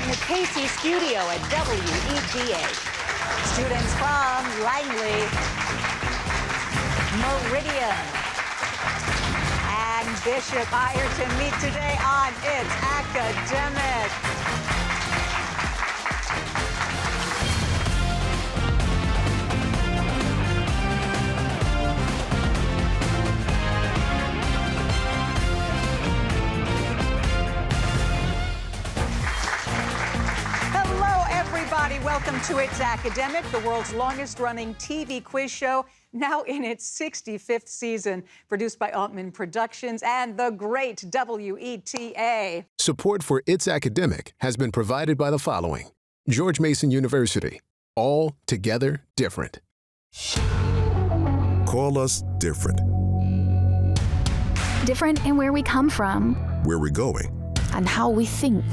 the Casey studio at WETA. Students from Langley, Meridian, and Bishop Ireton meet today on It's Academic. Welcome to It's Academic, the world's longest-running TV quiz show, now in its 65th season, produced by Altman Productions and the great WETA. Support for It's Academic has been provided by the following: George Mason University, all together different. Call us different. Different in where we come from, Where we're going, and how we think.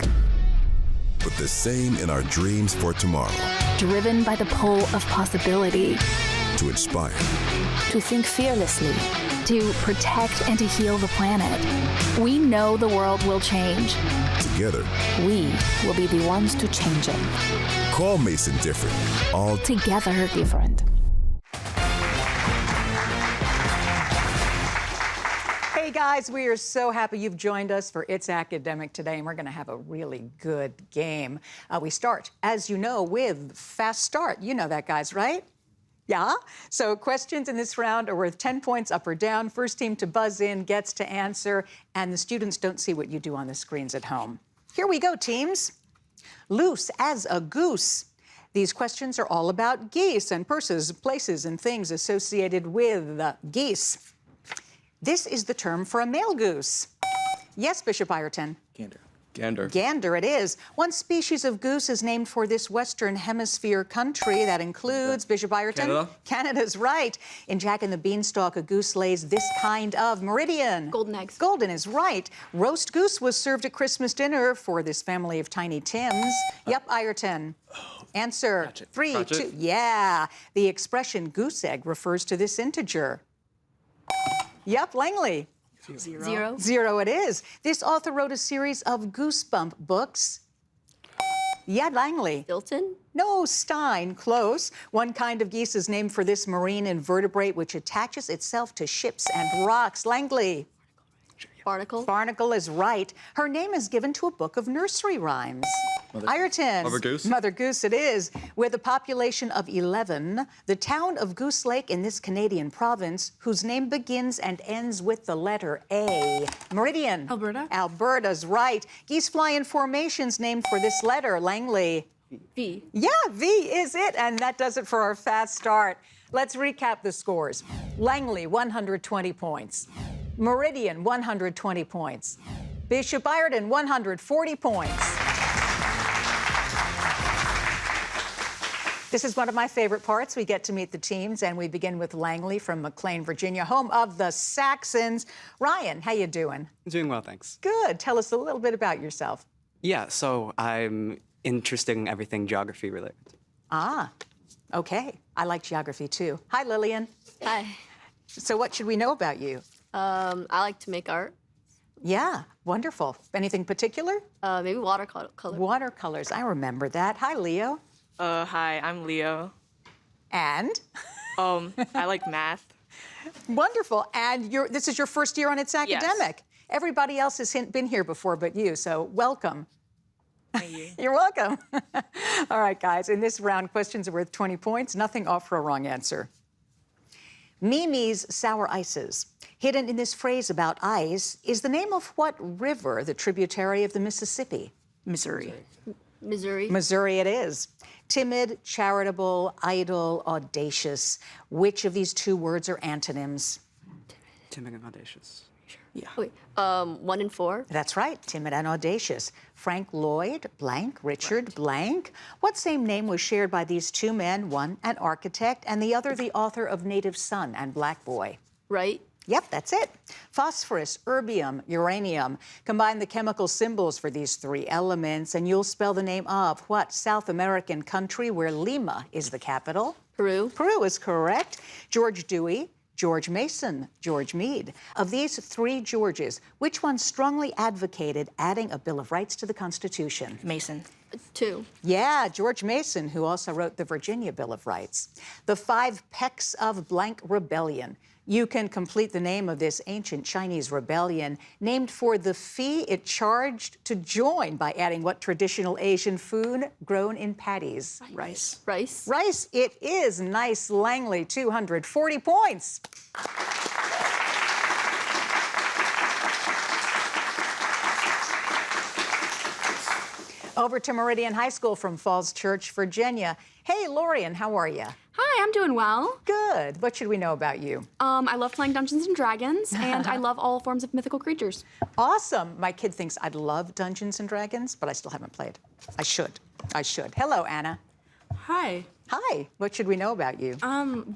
but the same in our dreams for tomorrow. Driven by the pull of possibility. To inspire, To think fearlessly. To protect and to heal the planet. We know the world will change. together. We will be the ones to change it. Call Mason different. All Together different. Hey guys, we are so happy you've joined us for It's Academic today, and we're going to have a really good game. We start, as you know, with Fast Start. You know that, guys, right? Yeah? So questions in this round are worth 10 points up or down. First team to buzz in gets to answer, and the students don't see what you do on the screens at home. Here we go, teams. Loose as a goose. These questions are all about geese and purses, places, and things associated with geese. This is the term for a male goose. Yes, Bishop Ireton? Gander. Gander. Gander it is. One species of goose is named for this Western Hemisphere country. That includes, Bishop Ireton? Canada. Canada's right. In Jack and the Beanstalk, a goose lays this kind of Meridian. Golden eggs. Golden is right. Roast goose was served at Christmas dinner for this family of Tiny Tims. Yep, Ireton. Answer. Cratchit. 3, Cratchit. 2. Yeah. The expression goose egg refers to this integer. Yep, Langley. Zero. 0 it is. This author wrote a series of Goosebump books. Yeah, Langley. Hilton. No, Stein. Close. One kind of geese is named for this marine invertebrate which attaches itself to ships and rocks. Langley. Barnacle. Barnacle is right. Her name is given to a book of nursery rhymes. Ireton. Mother Goose? Mother Goose it is. With a population of 11, the town of Goose Lake in this Canadian province, whose name begins and ends with the letter A. Meridian. Alberta. Alberta's right. Geese fly in formations named for this letter. Langley. V. Yeah, V is it, and that does it for our fast start. Let's recap the scores. Langley, 120 points. Meridian, 120 points. Bishop Ireton, 140 points. This is one of my favorite parts. We get to meet the teams, and we begin with Langley from McLean, Virginia, home of the Saxons. Ryan, how you doing? Doing well, thanks. Good. Tell us a little bit about yourself. Yeah, so I'm interested in everything geography related. Ah, okay. I like geography, too. Hi, Lillian. Hi. So what should we know about you? I like to make art. Yeah, wonderful. Anything particular? Maybe watercolor. Watercolors. I remember that. Hi, Leo. Hi, I'm Leo. And? I like math. Wonderful. And this is your first year on It's Academic. Everybody else has been here before but you, so welcome. Thank you. You're welcome. All right, guys. In this round, questions are worth 20 points. Nothing off for a wrong answer. Mimi's Sour Ices. Hidden in this phrase about ice is the name of what river, the tributary of the Mississippi? Missouri. Missouri. Missouri it is. Timid, charitable, idle, audacious. Which of these two words are antonyms? Timid and audacious. Yeah. Wait, 1 and 4. That's right, timid and audacious. Frank Lloyd, blank, Richard, blank. What same name was shared by these two men, one an architect and the other the author of Native Son and Black Boy? Right. Yep, that's it. Phosphorus, erbium, uranium. Combine the chemical symbols for these three elements and you'll spell the name of what South American country where Lima is the capital? Peru. Peru is correct. George Dewey, George Mason, George Meade. Of these three Georges, which one strongly advocated adding a Bill of Rights to the Constitution? Mason. 2. Yeah, George Mason, who also wrote the Virginia Bill of Rights. The 5 Pecks of Blank Rebellion. You can complete the name of this ancient Chinese rebellion, named for the fee it charged to join by adding what traditional Asian food grown in paddies? Rice. Rice. Rice, it is. Nice, Langley, 240 points. Over to Meridian High School from Falls Church, Virginia. Hey, Lorian, how are you? Hi, I'm doing well. Good. What should we know about you? I love playing Dungeons and Dragons, and I love all forms of mythical creatures. Awesome. My kid thinks I'd love Dungeons and Dragons, but I still haven't played. I should. Hello, Anna. Hi. Hi. What should we know about you?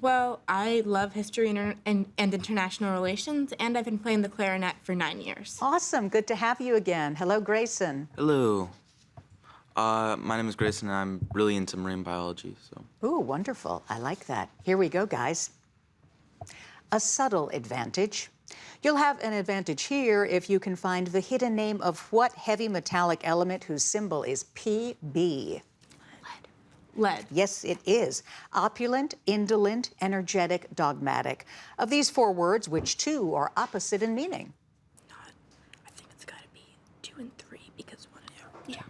Well, I love history and international relations, and I've been playing the clarinet for 9 years. Awesome. Good to have you again. Hello, Grayson. Hello. My name is Grayson, and I'm really into marine biology, so. Ooh, wonderful. I like that. Here we go, guys. A subtle advantage. You'll have an advantage here if you can find the hidden name of what heavy metallic element whose symbol is Pb. Lead. Yes, it is. Opulent, indolent, energetic, dogmatic. Of these 4 words, which 2 are opposite in meaning? I think it's gotta be 2 and 3 because 1 and 4. Yeah.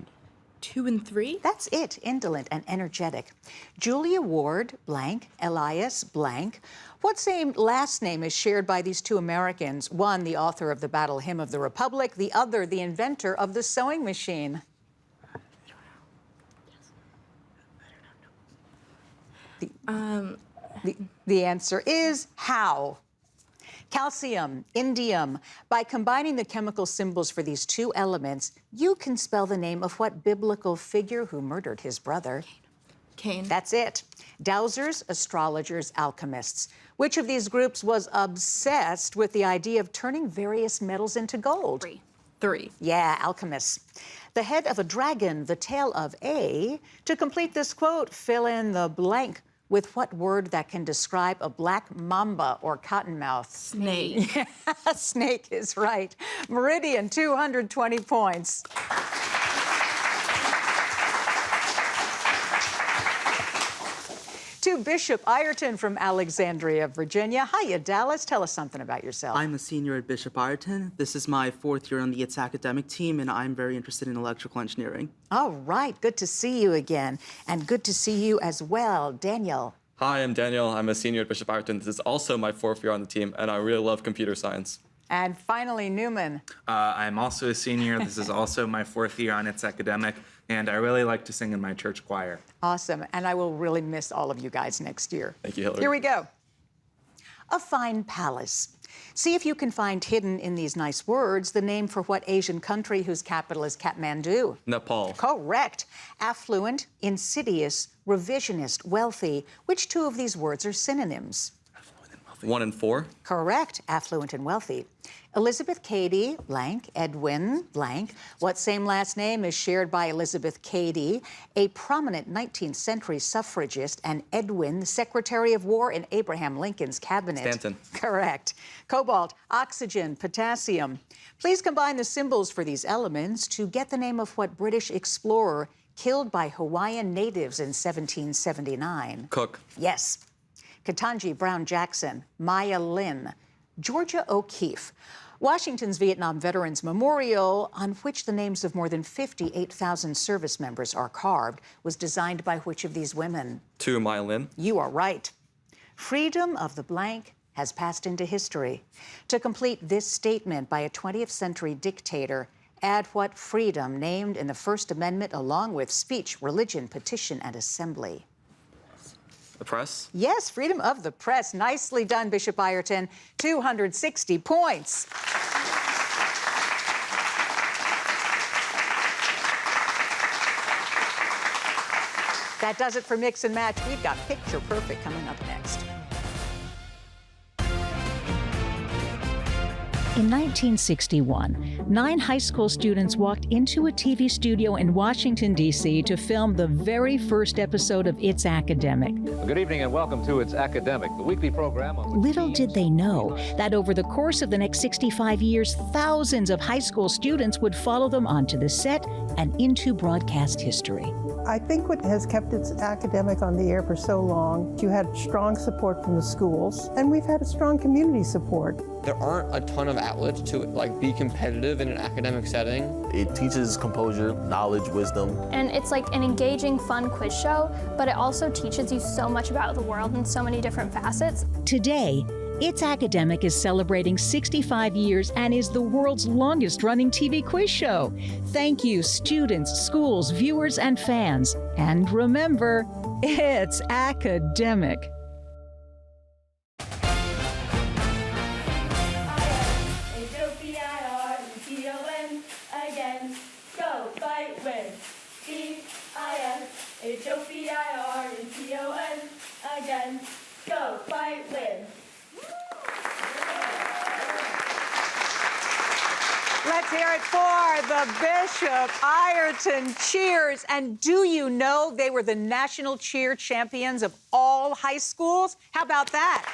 2 and 3? That's it, indolent and energetic. Julia Ward, blank, Elias, blank. What same last name is shared by these 2 Americans? One, the author of the Battle Hymn of the Republic, the other, the inventor of the sewing machine. The answer is how. Calcium, indium. By combining the chemical symbols for these 2 elements, you can spell the name of what biblical figure who murdered his brother? Cain. That's it. Dowsers, astrologers, alchemists. Which of these groups was obsessed with the idea of turning various metals into gold? 3. Yeah, alchemists. The head of a dragon, the tail of a. To complete this quote, fill in the blank with what word that can describe a black mamba or cottonmouth? Snake. Snake is right. Meridian, 220 points. To Bishop Ireton from Alexandria, Virginia. Hiya, Dallas. Tell us something about yourself. I'm a senior at Bishop Ireton. This is my 4th year on the ITS academic team, and I'm very interested in electrical engineering. All right. Good to see you again. And good to see you as well, Daniel. Hi, I'm Daniel. I'm a senior at Bishop Ireton. This is also my 4th year on the team, and I really love computer science. And finally, Newman. I'm also a senior. This is also my 4th year on ITS academic, and I really like to sing in my church choir. Awesome. And I will really miss all of you guys next year. Thank you, Hillary. Here we go. A fine palace. See if you can find hidden in these nice words the name for what Asian country whose capital is Kathmandu? Nepal. Correct. Affluent, insidious, revisionist, wealthy. Which 2 of these words are synonyms? 1 and 4. Correct. Affluent and wealthy. Elizabeth Cady, blank, Edwin, blank. What same last name is shared by Elizabeth Cady, a prominent 19th century suffragist, and Edwin, the Secretary of War in Abraham Lincoln's cabinet? Stanton. Correct. Cobalt, oxygen, potassium. Please combine the symbols for these elements to get the name of what British explorer killed by Hawaiian natives in 1779? Cook. Yes. Ketanji Brown Jackson, Maya Lin, Georgia O'Keeffe. Washington's Vietnam Veterans Memorial, on which the names of more than 58,000 service members are carved, was designed by which of these women? 2, Maya Lin. You are right. Freedom of the blank has passed into history. To complete this statement by a 20th century dictator, add what freedom named in the First Amendment along with speech, religion, petition, and assembly? The press. Yes, freedom of the press. Nicely done, Bishop Ireton. 260 points. That does it for Mix and Match. We've got Picture Perfect coming up next. In 1961, 9 high school students walked into a TV studio in Washington, D.C. to film the very first episode of It's Academic. Good evening and welcome to It's Academic, the weekly program on which Little did they know that over the course of the next 65 years, thousands of high school students would follow them onto the set and into broadcast history. I think what has kept It's Academic on the air for so long, you had strong support from the schools, and we've had a strong community support. There aren't a ton of outlets to be competitive in an academic setting. It teaches composure, knowledge, wisdom. And it's like an engaging, fun quiz show, but it also teaches you so much about the world in so many different facets. Today, It's Academic is celebrating 65 years and is the world's longest-running TV quiz show. Thank you, students, schools, viewers, and fans. And remember, it's academic. Again, go fight with H-O-P-I-R-N-T-O-N. Again, go fight with. Let's hear it for the Bishop Ireton Cheers. And do you know they were the national cheer champions of all high schools? How about that?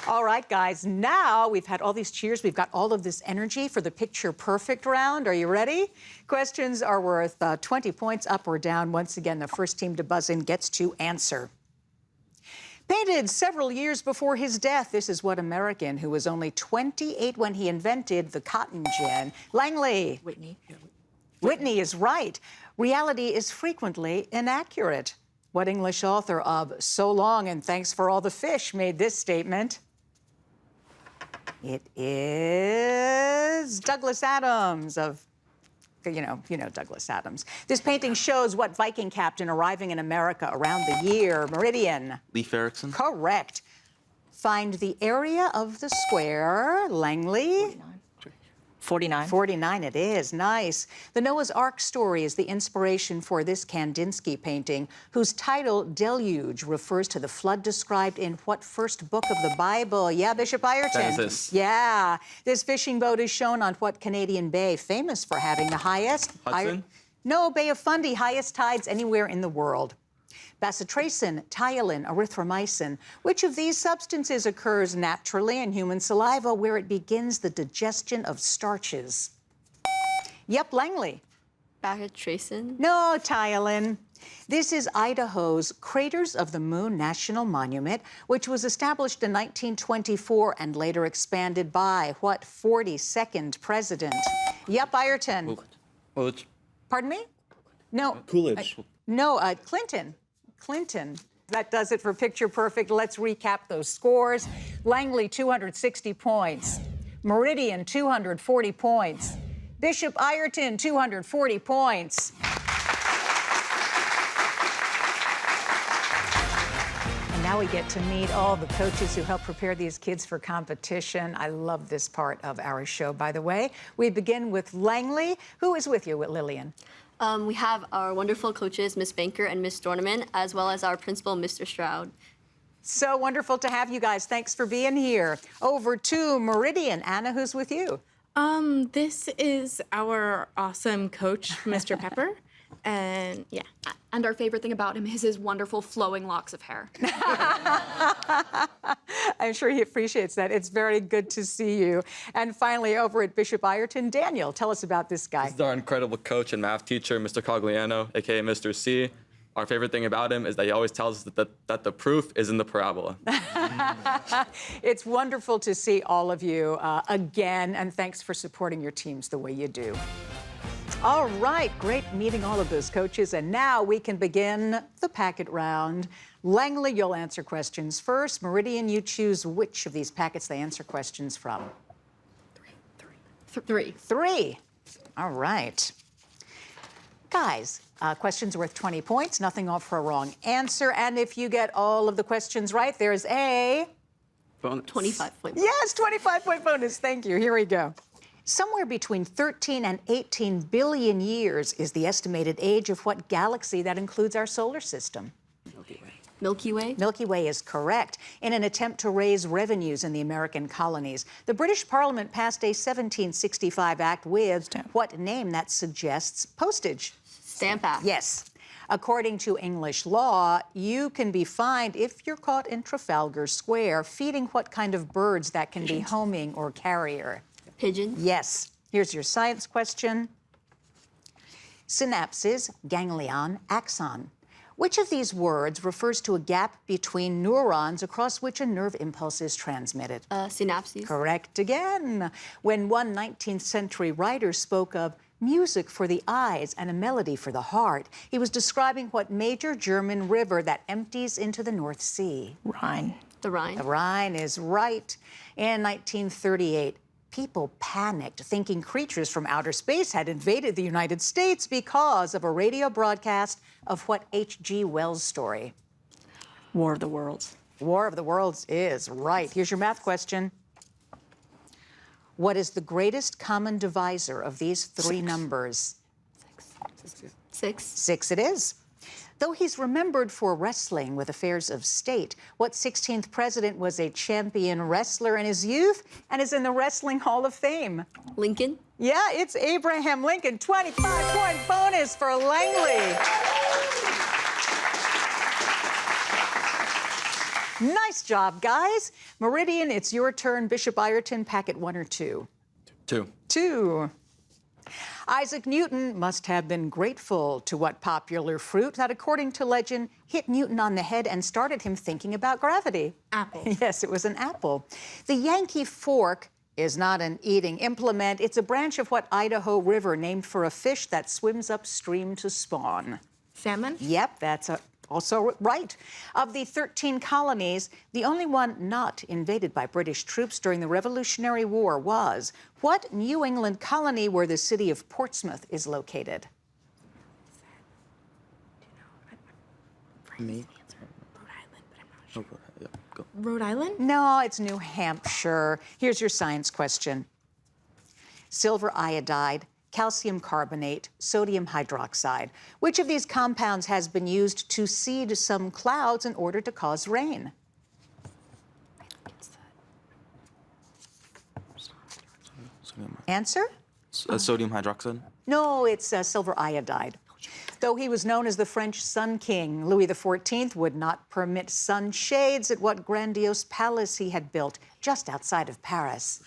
All right, guys, now we've had all these cheers. We've got all of this energy for the Picture Perfect round. Are you ready? Questions are worth 20 points up or down. Once again, the first team to buzz in gets to answer. Painted several years before his death, this is what American who was only 28 when he invented the cotton gin? Langley. Whitney. Whitney is right. Reality is frequently inaccurate. What English author of So Long and Thanks for All the Fish made this statement? It is Douglas Adams of, you know Douglas Adams. This painting shows what Viking captain arriving in America around the year, Meridian. Leif Erikson. Correct. Find the area of the square, Langley. 49. 49 it is. Nice. The Noah's Ark story is the inspiration for this Kandinsky painting, whose title, Deluge, refers to the flood described in what first book of the Bible? Yeah, Bishop Ireton. Genesis. Yeah. This fishing boat is shown on what Canadian bay, famous for having the highest... Hudson? No, Bay of Fundy, highest tides anywhere in the world. Bacitracin, tyolin, erythromycin. Which of these substances occurs naturally in human saliva where it begins the digestion of starches? Yep, Langley. Bacitracin? No, tyolin. This is Idaho's Craters of the Moon National Monument, which was established in 1924 and later expanded by what 42nd president? Yep, Ireton. Pardon me? No. Coolidge. Clinton. Clinton. That does it for Picture Perfect. Let's recap those scores. Langley, 260 points. Meridian, 240 points. Bishop Ireton, 240 points. And now we get to meet all the coaches who help prepare these kids for competition. I love this part of our show, by the way. We begin with Langley. Who is with you, Lillian? We have our wonderful coaches, Miss Banker and Miss Dorneman, as well as our principal, Mr. Stroud. So wonderful to have you guys. Thanks for being here. Over to Meridian. Anna, who's with you? This is our awesome coach, Mr. Pepper. And yeah. And our favorite thing about him is his wonderful flowing locks of hair. I'm sure he appreciates that. It's very good to see you. And finally, over at Bishop Ireton, Daniel, tell us about this guy. This is our incredible coach and math teacher, Mr. Cogliano, a.k.a. Mr. C. Our favorite thing about him is that he always tells us that the proof is in the parabola. It's wonderful to see all of you again, and thanks for supporting your teams the way you do. All right, great meeting all of those coaches, and now we can begin the packet round. Langley, you'll answer questions first. Meridian, you choose which of these packets they answer questions from. Three. All right. Guys, questions worth 20 points, nothing off for a wrong answer, and if you get all of the questions right, there's a... Bonus. 25-point bonus. Yes, 25-point bonus. Thank you. Here we go. Somewhere between 13 and 18 billion years is the estimated age of what galaxy that includes our solar system? Milky Way. Milky Way is correct. In an attempt to raise revenues in the American colonies, the British Parliament passed a 1765 act with what name that suggests postage? Stamp Act. Yes. According to English law, you can be fined if you're caught in Trafalgar Square feeding what kind of birds that can be homing or carrier? Pigeons. Yes. Here's your science question. Synapses, ganglion, axon. Which of these words refers to a gap between neurons across which a nerve impulse is transmitted? Synapses. Correct again. When one 19th century writer spoke of music for the eyes and a melody for the heart, he was describing what major German river that empties into the North Sea? Rhine. The Rhine. The Rhine is right. In 1938, people panicked, thinking creatures from outer space had invaded the United States because of a radio broadcast of what H.G. Wells' story? War of the Worlds. War of the Worlds is right. Here's your math question. What is the greatest common divisor of these three numbers? Six. 6 it is. Though he's remembered for wrestling with affairs of state, what 16th president was a champion wrestler in his youth and is in the Wrestling Hall of Fame? Lincoln. Yeah, it's Abraham Lincoln. 25-point bonus for Langley. Nice job, guys. Meridian, it's your turn. Bishop Ireton, packet 1 or 2? 2. 2. Isaac Newton must have been grateful to what popular fruit that, according to legend, hit Newton on the head and started him thinking about gravity? Apple. Yes, it was an apple. The Yankee fork is not an eating implement. It's a branch of what Idaho River named for a fish that swims upstream to spawn? Salmon. Yep, that's also right. Of the 13 colonies, the only one not invaded by British troops during the Revolutionary War was what New England colony where the city of Portsmouth is located? Me? Rhode Island? No, it's New Hampshire. Here's your science question. Silver iodide, calcium carbonate, sodium hydroxide. Which of these compounds has been used to seed some clouds in order to cause rain? Answer? Sodium hydroxide. No, it's silver iodide. Though he was known as the French Sun King, Louis XIV would not permit sunshades at what grandiose palace he had built just outside of Paris.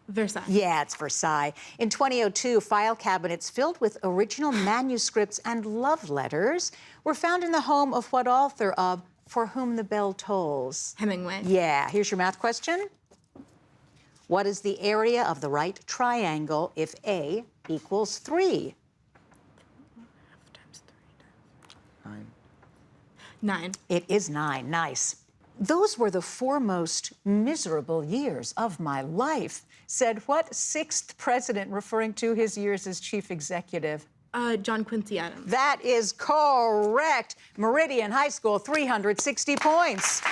Versailles. Yeah, it's Versailles. In 2002, file cabinets filled with original manuscripts and love letters were found in the home of what author of For Whom the Bell Tolls? Hemingway. Yeah, here's your math question. What is the area of the right triangle if A equals 3? 9. It is 9. Nice. Those were the 4 most miserable years of my life, said what 6th president referring to his years as chief executive? John Quincy Adams. That is correct. Meridian High School, 360 points.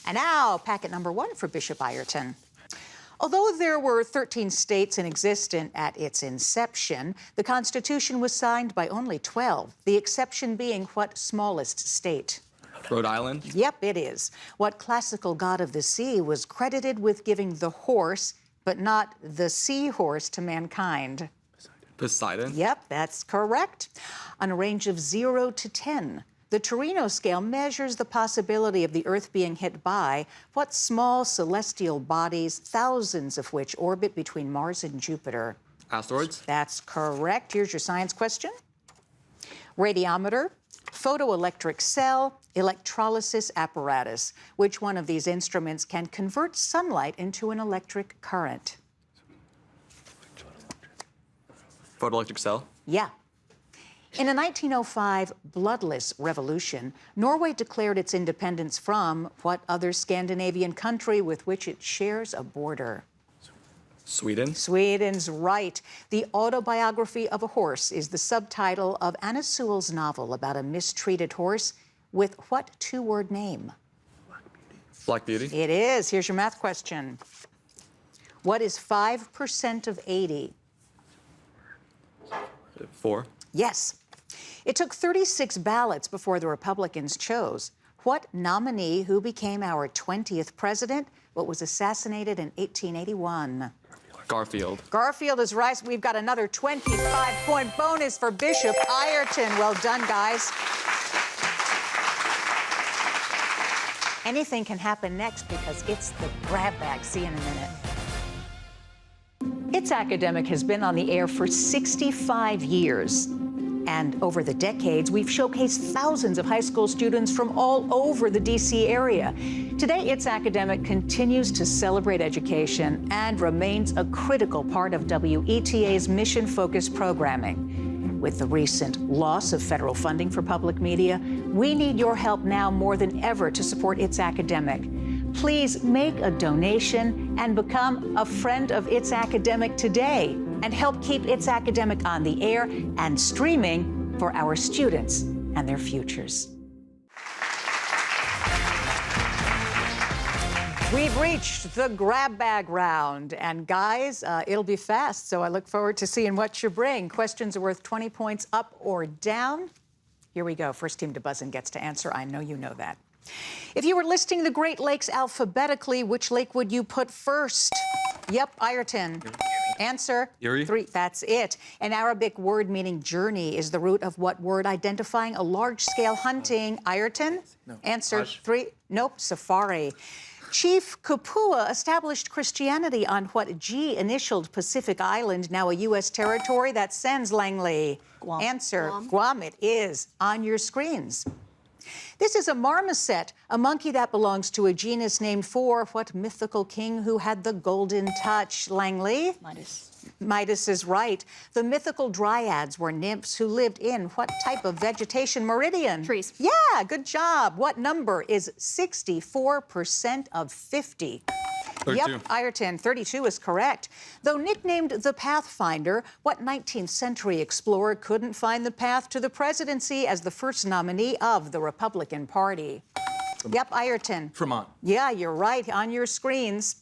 And now, packet number 1 for Bishop Ireton. Although there were 13 states in existence at its inception, the Constitution was signed by only 12, the exception being what smallest state? Rhode Island? Yep, it is. What classical god of the sea was credited with giving the horse, but not the seahorse, to mankind? Poseidon? Yep, that's correct. On a range of 0 to 10, the Torino scale measures the possibility of the Earth being hit by what small celestial bodies, thousands of which orbit between Mars and Jupiter? Asteroids? That's correct. Here's your science question. Radiometer, photoelectric cell, electrolysis apparatus. Which one of these instruments can convert sunlight into an electric current? Photoelectric cell? Yeah. In a 1905 bloodless revolution, Norway declared its independence from what other Scandinavian country with which it shares a border? Sweden? Sweden's right. The Autobiography of a Horse is the subtitle of Anna Sewell's novel about a mistreated horse with what 2-word name? Black Beauty? It is. Here's your math question. What is 5% of 80? 4? Yes. It took 36 ballots before the Republicans chose what nominee who became our 20th president, but was assassinated in 1881. Garfield. Garfield is right. We've got another 25-point bonus for Bishop Ayrton. Well done, guys. Anything can happen next because it's the grab bag. See you in a minute. It's Academic has been on the air for 65 years. And over the decades, we've showcased thousands of high school students from all over the D.C. area. Today, It's Academic continues to celebrate education and remains a critical part of WETA's mission-focused programming. With the recent loss of federal funding for public media, we need your help now more than ever to support It's Academic. Please make a donation and become a friend of It's Academic today, and help keep It's Academic on the air and streaming for our students and their futures. We've reached the grab bag round, and guys, it'll be fast, so I look forward to seeing what you bring. Questions are worth 20 points up or down. Here we go. First team to buzz in gets to answer. I know you know that. If you were listing the Great Lakes alphabetically, which lake would you put first? Yep, Ayrton. Answer. Erie. 3. That's it. An Arabic word meaning journey is the root of what word identifying a large-scale hunting? Ayrton. No. Answer. Hajj. 3. Nope, safari. Chief Kapua established Christianity on what G-initialed Pacific island, now a U.S. territory? That sends Langley. Guam. Answer. Guam it is. On your screens. This is a marmoset, a monkey that belongs to a genus named for what mythical king who had the golden touch? Langley? Midas. Midas is right. The mythical dryads were nymphs who lived in what type of vegetation? Meridian. Trees. Yeah, good job. What number is 64% of 50? 32. Yep, Ayrton, 32 is correct. Though nicknamed the Pathfinder, what 19th century explorer couldn't find the path to the presidency as the first nominee of the Republican Party? Yep, Ayrton. Fremont. Yeah, you're right, on your screens.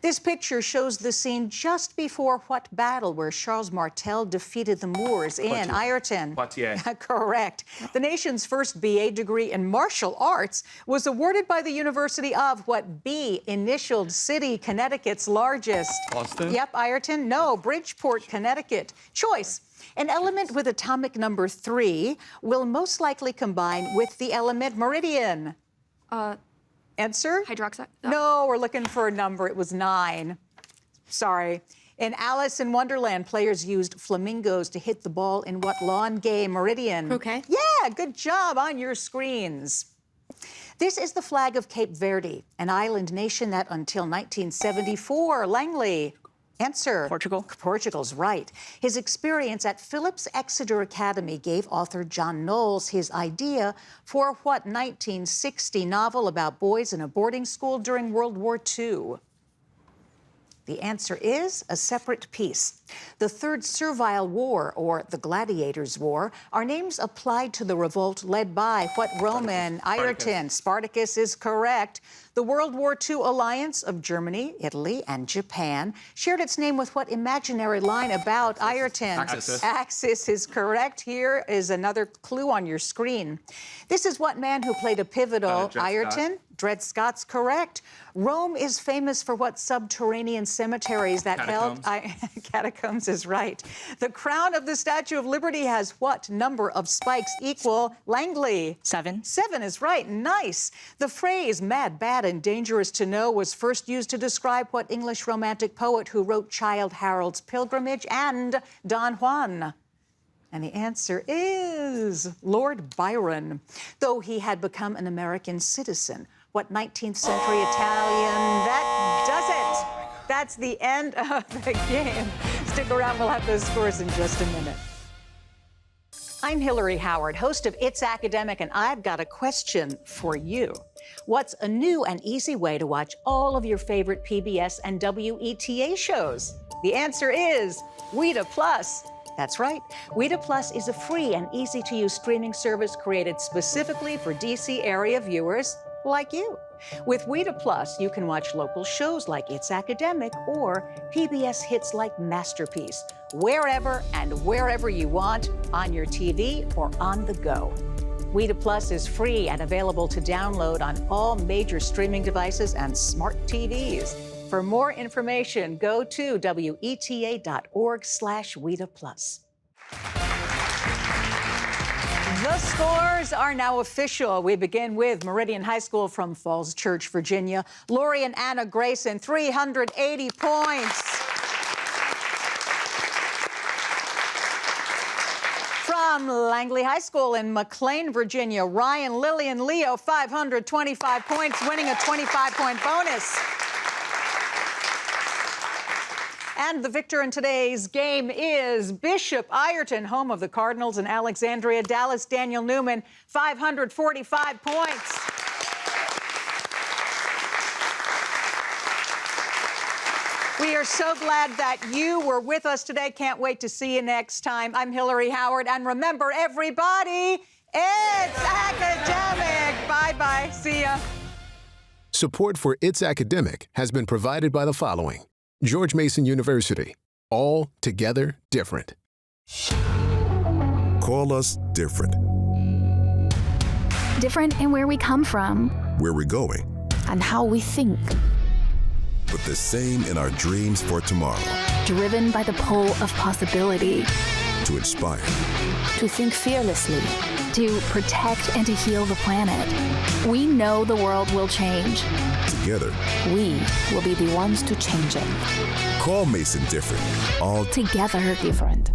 This picture shows the scene just before what battle where Charles Martel defeated the Moors in? Poitiers. Ayrton. Poitiers. Correct. The nation's first BA degree in martial arts was awarded by the University of what B-initialed city, Connecticut's largest? Boston. Yep, Ayrton. No, Bridgeport, Connecticut. Choice. An element with atomic number 3 will most likely combine with the element meridian. Answer? Hydroxide. No, we're looking for a number. It was 9. Sorry. In Alice in Wonderland, players used flamingos to hit the ball in what lawn game? Meridian. Croquet. Yeah, good job on your screens. This is the flag of Cape Verde, an island nation that until 1974, Langley. Answer. Portugal. Portugal's right. His experience at Phillips Exeter Academy gave author John Knowles his idea for what 1960 novel about boys in a boarding school during World War II? The answer is A Separate Peace. The Third Servile War, or the Gladiators' War, are names applied to the revolt led by what Roman? Ayrton. Spartacus is correct. The World War II alliance of Germany, Italy, and Japan shared its name with what imaginary line about? Ayrton. Axis. Axis is correct. Here is another clue on your screen. This is what man who played a pivotal? Dred Scott. Ayrton. Dred Scott's correct. Rome is famous for what subterranean cemeteries that held? Catacombs is right. The crown of the Statue of Liberty has what number of spikes equal? Langley? 7. 7 is right. Nice. The phrase mad, bad, and dangerous to know was first used to describe what English romantic poet who wrote Childe Harold's Pilgrimage and Don Juan? And the answer is Lord Byron. Though he had become an American citizen, what 19th century Italian? That does it. That's the end of the game. Stick around, we'll have those scores in just a minute. I'm Hillary Howard, host of It's Academic, and I've got a question for you. What's a new and easy way to watch all of your favorite PBS and WETA shows? The answer is WETA Plus. That's right. WETA Plus is a free and easy-to-use streaming service created specifically for DC area viewers like you. With WIDA Plus, you can watch local shows like It's Academic or PBS hits like Masterpiece, wherever and wherever you want, on your TV or on the go. WIDA Plus is free and available to download on all major streaming devices and smart TVs. For more information, go to weta.org/WIDA Plus. The scores are now official. We begin with Meridian High School from Falls Church, Virginia. Lori and Anna Grayson, 380 points. From Langley High School in McLean, Virginia, Ryan, Lily, and Leo, 525 points, winning a 25-point bonus. And the victor in today's game is Bishop Ireton, home of the Cardinals, and Alexandria Dallas. Daniel Newman, 545 points. We are so glad that you were with us today. Can't wait to see you next time. I'm Hillary Howard, and remember, everybody, it's academic. Bye-bye. See ya. Support for It's Academic has been provided by the following: George Mason University, all together different. Call us different. Different in where we come from, Where we're going, and how we think. but the same in our dreams for tomorrow. Driven by the pull of possibility. To inspire, To think fearlessly. To protect and to heal the planet. We know the world will change. together. We will be the ones to change it. Call Mason different. All Together different.